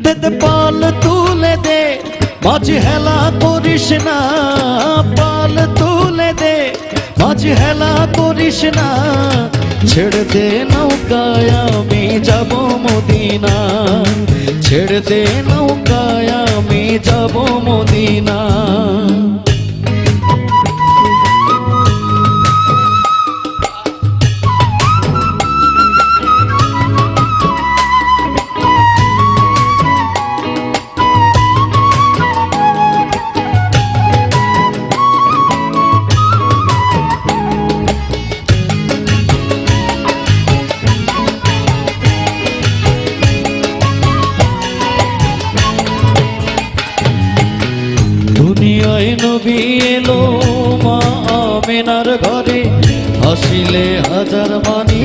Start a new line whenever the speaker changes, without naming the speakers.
দে পাল তুলে দে, মাঝ হেলা করিস না। পাল তুলে দে, মাঝ হেলা করিস না। ছেড়ে দে নৌকায় আমি যাব মদিনা, ছেড়ে দে নৌকায় আমি যাব মদিনা। দুনিয়ায় নবী এলো মা আমেনার ঘরে, হাসিলে হাজার মানি